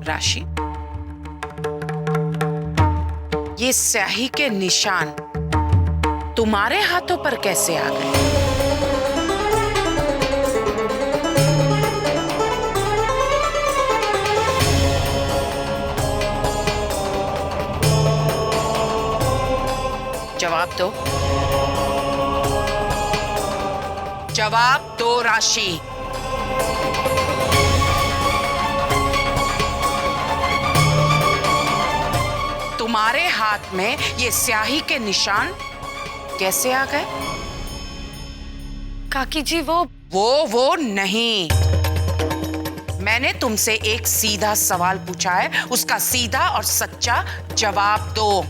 राशि, ये स्याही के निशान तुम्हारे हाथों पर कैसे आ गए? जवाब दो, जवाब दो राशि। तुम्हारे हाथ में ये स्याही के निशान कैसे आ गए? काकी जी वो नहीं, मैंने तुमसे एक सीधा सवाल पूछा है, उसका सीधा और सच्चा जवाब दो।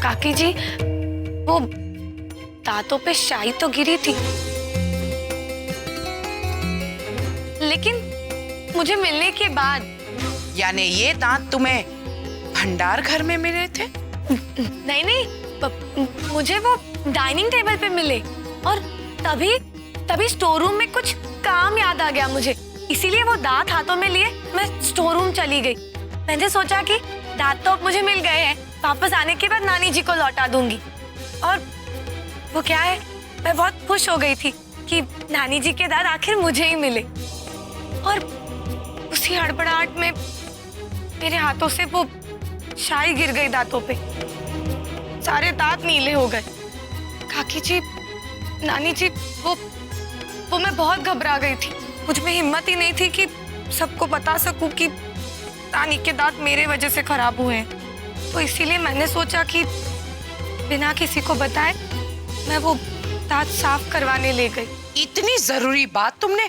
काकी जी, वो दांतों पे स्याही तो गिरी थी, लेकिन मुझे मिलने के बाद। यानी ये दांत तुम्हें भंडार घर में मिले थे? नहीं, मुझे वो डाइनिंग टेबल पे मिले और तभी स्टोर रूम में कुछ काम याद आ गया मुझे, इसीलिए वो दांत हाथों में लिए मैं स्टोर रूम चली गई। मैंने सोचा कि दांत तो मुझे मिल गए हैं, वापस आने के बाद नानी जी को लौटा दूंगी। और वो क्या है, मैं बहुत खुश हो गई थी कि नानी जी के दांत आखिर मुझे ही मिले। और उसी हड़बड़ाहट में मेरे हाथों से वो स्याही गिर गई दांतों पे, सारे दांत नीले हो गए। काकी जी, नानी जी, वो मैं बहुत घबरा गई थी, मुझ में हिम्मत ही नहीं थी कि सबको बता सकूं कि नानी के दांत मेरे वजह से खराब हुए हैं। तो इसीलिए मैंने सोचा कि बिना किसी को बताए मैं वो दांत साफ करवाने ले गई। इतनी जरूरी बात तुमने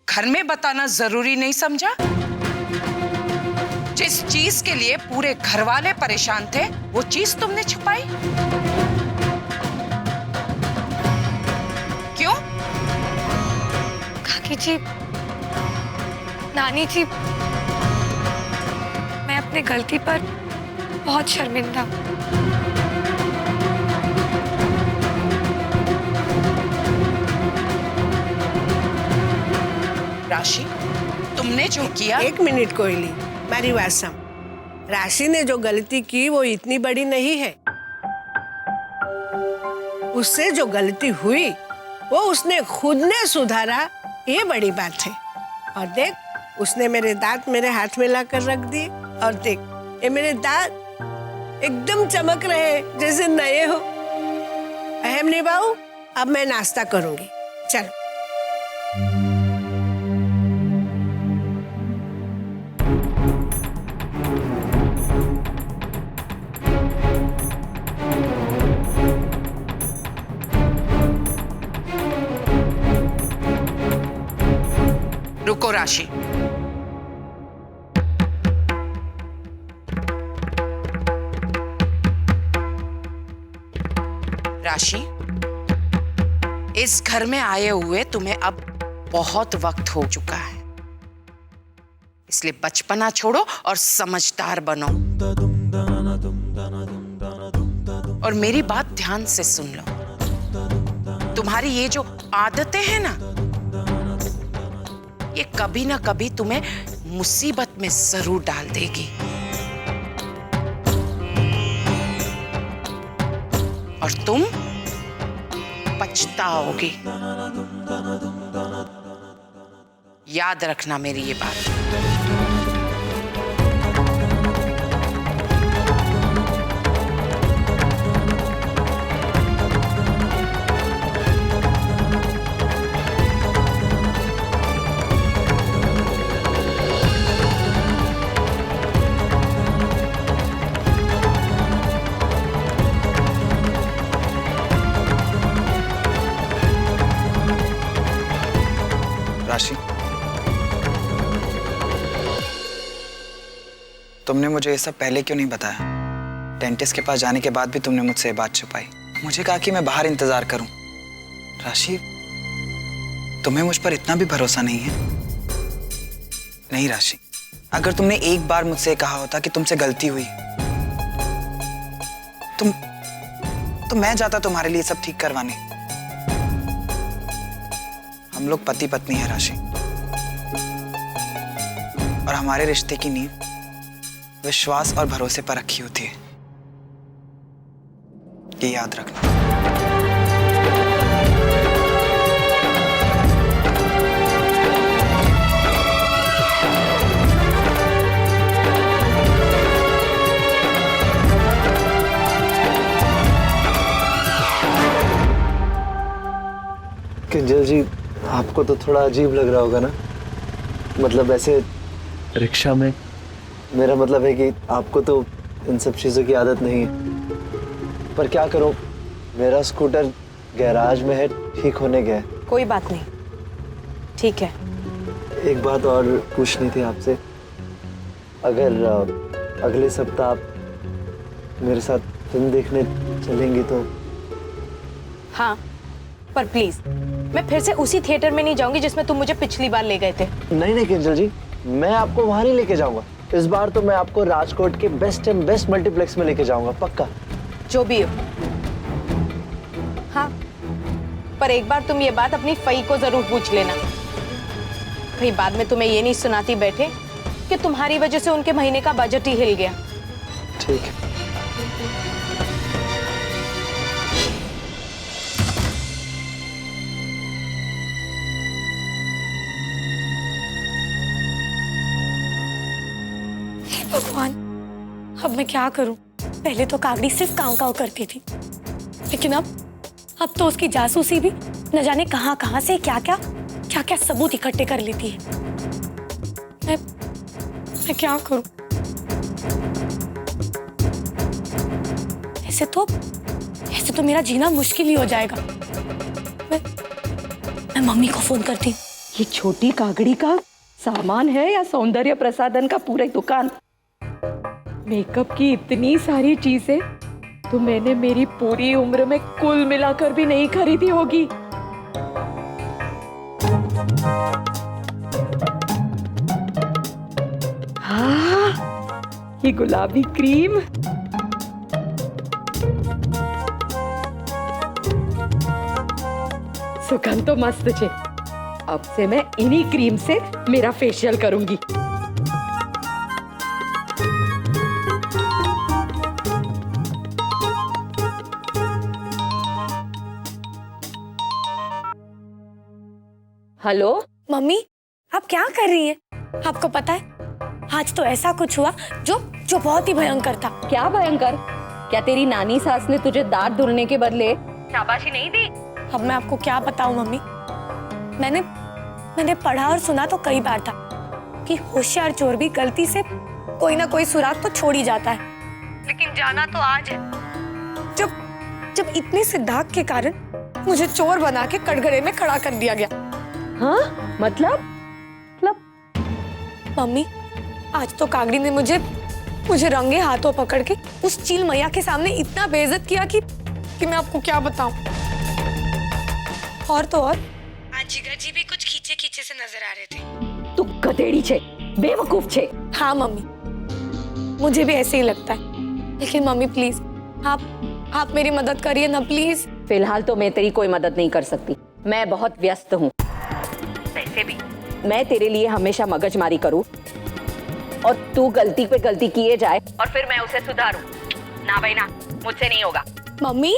घर में बताना जरूरी नहीं समझा? जिस चीज के लिए पूरे घर वाले परेशान थे, वो चीज तुमने छुपाई क्यों? काकी जी, नानी जी, मैं अपनी गलती पर बहुत शर्मिंदा। राशि, तुमने जो किया। एक मिनट कोयली, मेरी बात सुन। राशि ने जो गलती की वो इतनी बड़ी नहीं है। उससे जो गलती हुई वो उसने खुद ने सुधारा, ये बड़ी बात है। और देख, उसने मेरे दांत मेरे हाथ में लाकर रख दिए, और देख ये मेरे दांत एकदम चमक रहे जैसे नए हो। अहम निभाऊ, अब मैं नाश्ता करूंगी, चलो। रुको राशि, राशि, इस घर में आए हुए तुम्हें अब बहुत वक्त हो चुका है, इसलिए बचपना छोड़ो और समझदार बनो। और मेरी बात ध्यान से सुन लो। तुम्हारी ये जो आदतें हैं ना, ये कभी ना कभी तुम्हें मुसीबत में जरूर डाल देगी। और तुम पछताओगे। याद रखना मेरी ये बात। राशि, तुमने मुझे ये सब पहले क्यों नहीं बताया? डेंटिस्ट के पास जाने के बाद भी तुमने मुझसे ये बात छुपाई। मुझे कहा कि मैं बाहर इंतजार करूं। राशि, तुम्हें मुझ पर इतना भी भरोसा नहीं है? नहीं राशि, अगर तुमने एक बार मुझसे कहा होता कि तुमसे गलती हुई तो मैं जाता तुम्हारे लिए सब ठीक करवाने। हम लोग पति पत्नी हैं राशि, और हमारे रिश्ते की नींव विश्वास और भरोसे पर रखी होती है, ये याद रखना। किंजल जी, आपको तो थोड़ा अजीब लग रहा होगा ना, मतलब ऐसे रिक्शा में। मेरा मतलब है कि आपको तो इन सब चीज़ों की आदत नहीं है, पर क्या करूं, मेरा स्कूटर गैराज में है, ठीक होने गया है। कोई बात नहीं, ठीक है। एक बात और पूछनी थी आपसे, अगर अगले सप्ताह आप मेरे साथ फिल्म देखने चलेंगी तो। हाँ, पर प्लीज मैं फिर से उसी थिएटर में नहीं जाऊंगी जिसमें तुम मुझे पिछली बार ले गए थे। नहीं नहीं किंजल जी, मैं आपको वहां नहीं लेके जाऊंगा। इस बार तो मैं आपको राजकोट के बेस्ट एंड बेस्ट मल्टीप्लेक्स में लेके जाऊंगा, पक्का। जो भी हो। हाँ, पर एक बार तुम ये बात अपनी फई को जरूर पूछ लेना, कहीं बाद में तुम्हें ये नहीं सुनाती बैठे कि तुम्हारी वजह से उनके महीने का बजट ही हिल गया। ठीक है। भगवान, अब मैं क्या करूं? पहले तो कागड़ी सिर्फ काव काव करती थी, लेकिन अब तो उसकी जासूसी भी न जाने कहां कहां से क्या क्या सबूत इकट्ठे कर लेती है। मैं क्या करूं? ऐसे तो मेरा जीना मुश्किल ही हो जाएगा। मैं मम्मी को फोन करती हूँ। ये छोटी कागड़ी का सामान है या सौंदर्य प्रसाधन का पूरा दुकान? मेकअप की इतनी सारी चीजें तो मैंने मेरी पूरी उम्र में कुल मिलाकर भी नहीं खरीदी होगी। हाँ, ये गुलाबी क्रीम, सुगंध तो मस्त छे। अब से मैं इन्हीं क्रीम से मेरा फेशियल करूंगी। हेलो मम्मी, आप क्या कर रही हैं? आपको पता है आज तो ऐसा कुछ हुआ जो बहुत ही भयंकर था। क्या भयंकर? क्या तेरी नानी सास ने तुझे दांत धुलने के बदले शाबाशी नहीं दी? अब मैं आपको क्या बताऊं मम्मी, मैंने पढ़ा और सुना तो कई बार था कि होशियार चोर भी गलती से कोई ना कोई सुराग तो छोड़ ही जाता है, लेकिन जाना तो आज है जब इतने से दाग के कारण मुझे चोर बना के कटघरे में खड़ा कर दिया गया। हाँ, मतलब मम्मी, आज तो कागड़ी ने मुझे रंगे हाथों पकड़ के उस चील मैया के सामने इतना बेइज्जत किया कि मैं आपको क्या बताऊं। और तो और आज जिगर जी भी कुछ खींचे से नजर आ रहे थे। तू गधेड़ी छे, बेवकूफ छे। हाँ मम्मी, मुझे भी ऐसे ही लगता है, लेकिन मम्मी प्लीज आप मेरी मदद करिए ना प्लीज। फिलहाल तो मैं तेरी कोई मदद नहीं कर सकती, मैं बहुत व्यस्त हूँ। वैसे भी मैं तेरे लिए हमेशा मगजमारी करूँ और तू गलती पे गलती किए जाए और फिर मैं उसे सुधारूं, ना भाई ना, मुझसे नहीं होगा। मम्मी,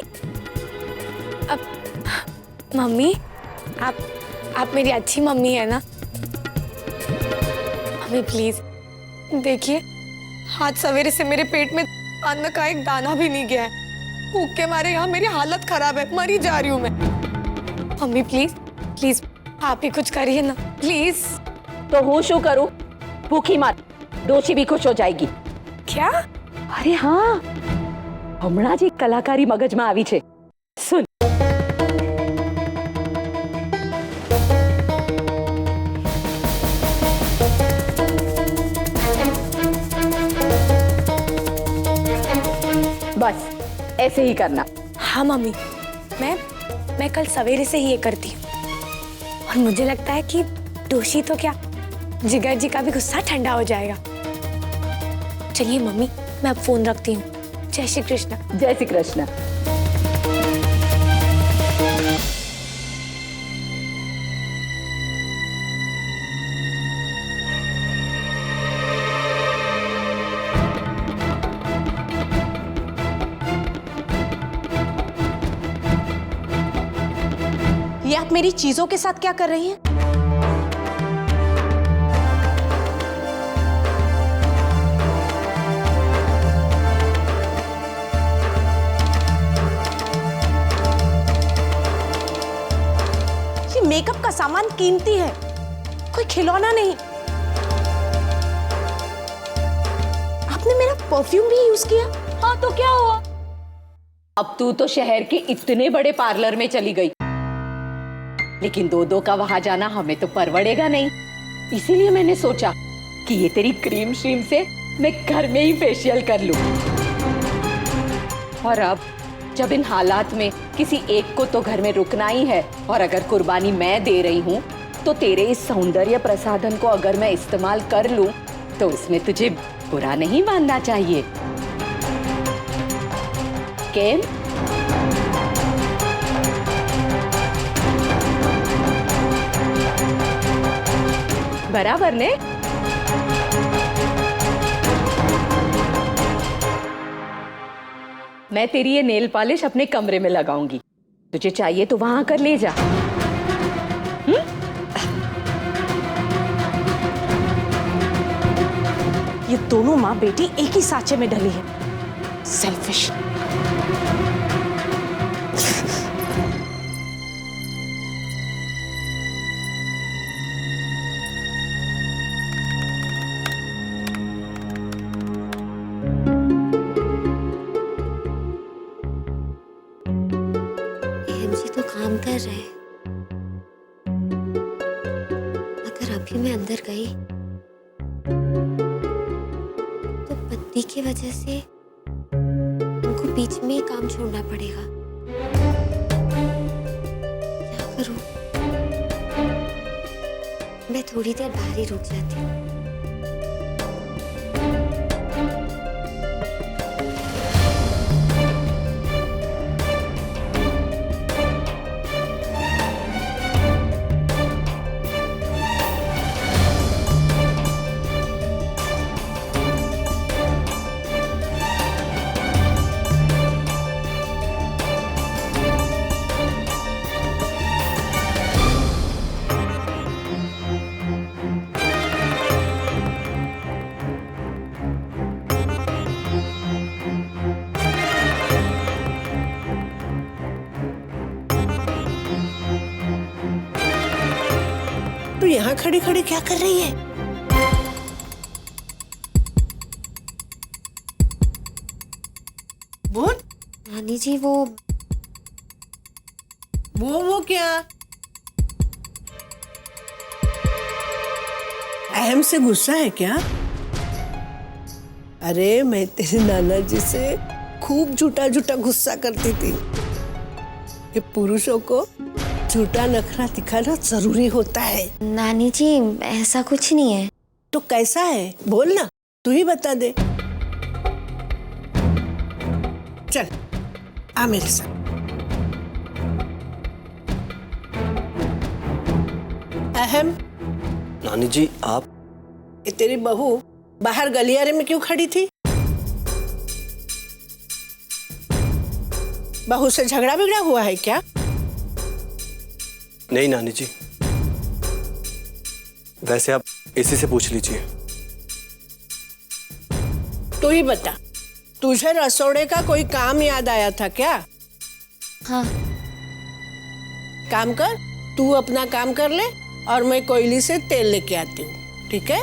मम्मी आप मेरी अच्छी मम्मी है ना? मम्मी प्लीज देखिए, आज सवेरे से मेरे पेट में अन्न का एक दाना भी नहीं गया है। भूख के मारे यहाँ मेरी हालत खराब है, मरी जा रही हूँ मैं। मम्मी प्लीज आप ही कुछ करिए ना प्लीज। तो हूँ शू करूँ? भूखी मत, दोषी भी खुश हो जाएगी। क्या? अरे हाँ, हमણાં જ એક કલાકારી મગજમાં આવી છે, સુન। बस ऐसे ही करना। हाँ मम्मी, मैं कल सवेरे से ही ये करती हूँ, और मुझे लगता है कि दोषी तो क्या, जिगर जी का भी गुस्सा ठंडा हो जाएगा। चलिए मम्मी, मैं अब फोन रखती हूँ। जय श्री कृष्ण। जय श्री कृष्ण। ये आप मेरी चीजों के साथ क्या कर रही हैं? ये मेकअप का सामान कीमती है, कोई खिलौना नहीं। आपने मेरा परफ्यूम भी यूज किया। हाँ तो क्या हुआ? अब तू तो शहर के इतने बड़े पार्लर में चली गई, लेकिन दो का वहां जाना हमें तो परवड़ेगा नहीं। इसीलिए मैंने सोचा कि ये तेरी क्रीम श्रीम से मैं घर में ही फेशियल कर लूं। और अब जब इन हालात में किसी एक को तो घर में रुकना ही है, और अगर कुर्बानी मैं दे रही हूं तो तेरे इस सौंदर्य प्रसाधन को अगर मैं इस्तेमाल कर लूं तो इसमें तुझे बुरा नहीं मानना चाहिए। केम? बराबर ने? मैं तेरी ये नेल पॉलिश अपने कमरे में लगाऊंगी, तुझे चाहिए तो वहां कर ले जा। ये दोनों माँ बेटी एक ही साँचे में ढली है। सेल्फिश। एएमजी तो काम कर रहे हैं। अगर अभी मैं अंदर गई तो पति की वजह से उनको बीच में ही काम छोड़ना पड़ेगा। क्या करूं? मैं थोड़ी देर बाहर ही रुक जाती हूँ। तू यहाँ खड़ी खड़ी क्या कर रही है? बोल। नानी जी वो क्या? अहम से गुस्सा है क्या? अरे मैं तेरे नाना जी से खूब झूठा झूठा गुस्सा करती थी कि पुरुषों को झूठा नखरा दिखाना जरूरी होता है। नानी जी ऐसा कुछ नहीं है। तो कैसा है बोल ना, तू ही बता दे। चल आ मेरे साथ। अहम। नानी जी आप? ये तेरी बहू बाहर गलियारे में क्यों खड़ी थी? बहू से झगड़ा बिगड़ा हुआ है क्या? नहीं नानी जी, वैसे आप इसी से पूछ लीजिए। तू ही बता, तुझे रसोड़े का कोई काम याद आया था क्या? हाँ। काम कर, तू अपना काम कर ले और मैं कोयली से तेल लेके आती हूँ, ठीक है?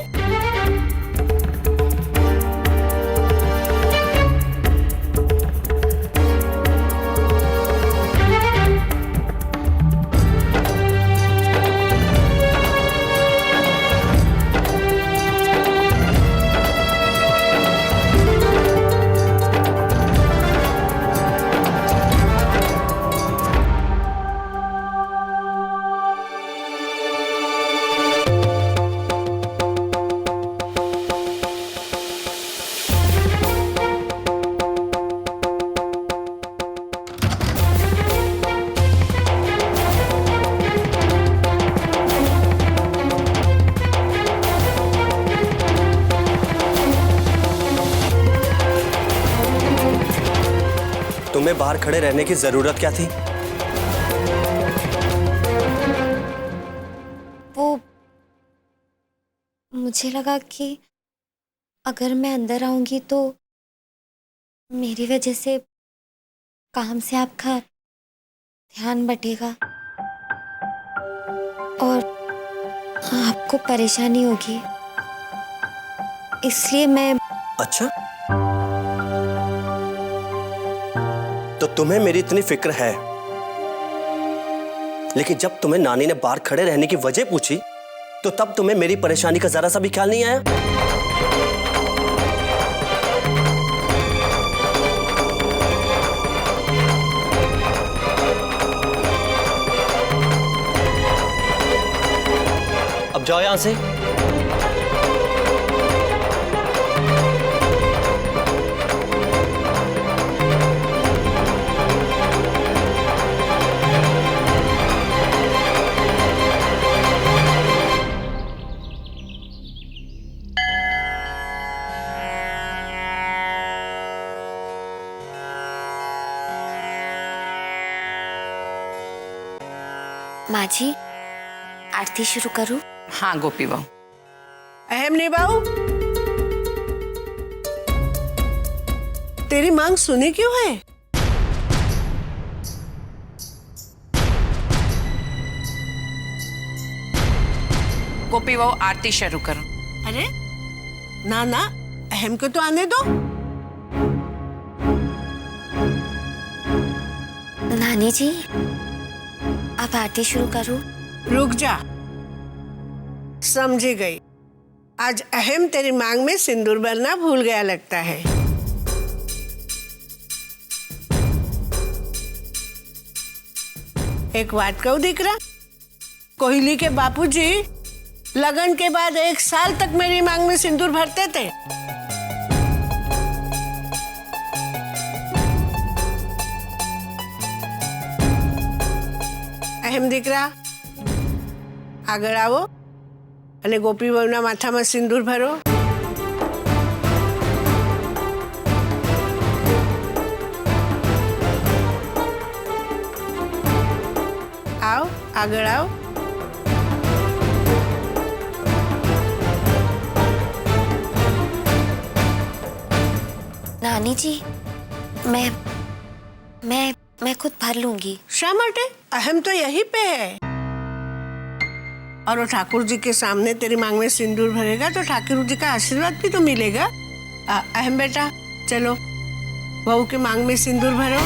तुम्हें बाहर खड़े रहने की जरूरत क्या थी? मुझे लगा कि अगर मैं अंदर आऊंगी तो मेरी वजह से काम से आपका ध्यान बटेगा और आपको परेशानी होगी, इसलिए मैं। अच्छा, तो तुम्हें मेरी इतनी फिक्र है, लेकिन जब तुम्हें नानी ने बाहर खड़े रहने की वजह पूछी तो तब तुम्हें मेरी परेशानी का जरा सा भी ख्याल नहीं आया? अब जाओ यहां से। माँ जी, आरती शुरू करूं? हाँ गोपी बहू। अहम निभाऊ, तेरी मांग सुनी क्यों है? गोपी बहू आरती शुरू करो। अरे ना ना, अहम को तो आने दो। नानी जी, अब आरती शुरू करूं? रुक जा, समझी गई। आज अहम तेरी मांग में सिंदूर भरना भूल गया लगता है। एक बात कहूं दीकरा, कोहली के बापूजी लगन के बाद 1 साल तक मेरी मांग में सिंदूर भरते थे। अहम दीकरा, આગળ આવો અને ગોપી વહુના માથામાં સિંદૂર ભરો। आओ, આગળ आओ। नानी जी, मैं खुद भर लूंगी। शा માટે? अहम तो यहीं पे है और वो ठाकुर जी के सामने तेरी मांग में सिंदूर भरेगा तो ठाकुर जी का आशीर्वाद भी तो मिलेगा। अहम बेटा, चलो बहू की मांग में सिंदूर भरो।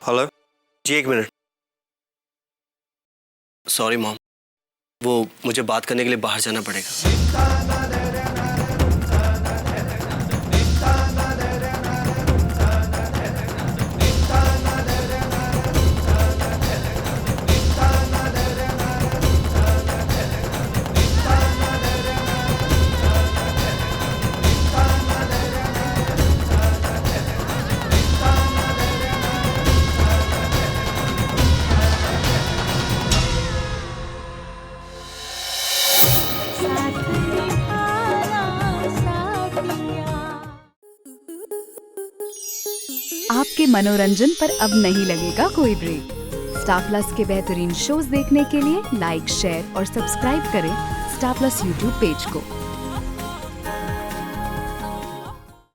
हेलो जी, 1 मिनट। सॉरी मॉम, वो मुझे बात करने के लिए बाहर जाना पड़ेगा। आपके मनोरंजन पर अब नहीं लगेगा कोई ब्रेक। स्टार प्लस के बेहतरीन शोज देखने के लिए लाइक, शेयर और सब्सक्राइब करें स्टार प्लस यूट्यूब पेज को।